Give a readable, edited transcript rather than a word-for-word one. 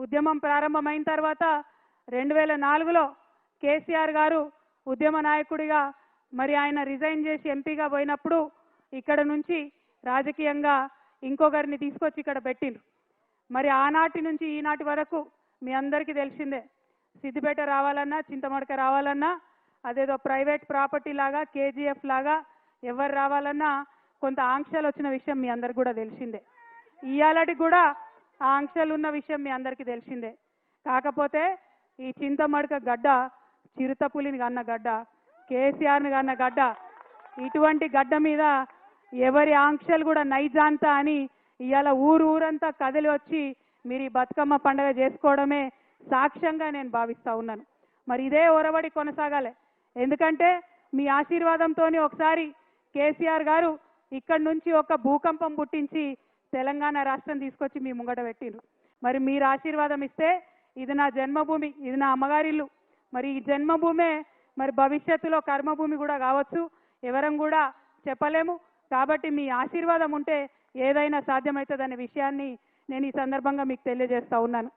ఉద్యమం ప్రారంభమైన తర్వాత 2004లో కేసీఆర్ గారు ఉద్యమ నాయకుడిగా మరి ఆయన రిజైన్ చేసి ఎంపీగా పోయినప్పుడు ఇక్కడ నుంచి రాజకీయంగా ఇంకొకరిని తీసుకొచ్చి ఇక్కడ పెట్టిండ్రు. మరి ఆనాటి నుంచి ఈనాటి వరకు మీ అందరికీ తెలిసిందే, సిద్దిపేట రావాలన్నా చింతమడక రావాలన్నా అదేదో ప్రైవేట్ ప్రాపర్టీ లాగా కేజీఎఫ్ లాగా ఎవరు రావాలన్నా కొంత ఆంక్షలు వచ్చిన విషయం మీ అందరికి కూడా తెలిసిందే. ఇయాలటికి కూడా ఆ ఆంక్షలు ఉన్న విషయం మీ అందరికీ తెలిసిందే. కాకపోతే ఈ చింతమడక గడ్డ చిరుతపులిని కన్న గడ్డ, కేసీఆర్ని కన్న గడ్డ, ఇటువంటి గడ్డ మీద ఎవరి ఆంక్షలు కూడా నైజాంతా అని ఇవాళ ఊరంతా కదిలి వచ్చి మీరు ఈ బతుకమ్మ పండుగ చేసుకోవడమే సాక్ష్యంగా నేను భావిస్తూ ఉన్నాను. మరి ఇదే ఒరవడి కొనసాగాలి. ఎందుకంటే మీ ఆశీర్వాదంతో ఒకసారి కేసీఆర్ గారు ఇక్కడి నుంచి ఒక భూకంపం పుట్టించి తెలంగాణ రాష్ట్రం తీసుకొచ్చి మీ ముంగట పెట్టిండ్రు. మరి మీరు ఆశీర్వాదం ఇస్తే ఇది నా జన్మభూమి, ఇది నా అమ్మగారిల్లు. మరి ఈ జన్మభూమే మరి భవిష్యత్తులో కర్మభూమి కూడా కావచ్చు, ఎవరం కూడా చెప్పలేము. కాబట్టి మీ ఆశీర్వాదం ఉంటే ఏదైనా సాధ్యమవుతుందనే విషయాన్ని నేను ఈ సందర్భంగా మీకు తెలియజేస్తా ఉన్నాను.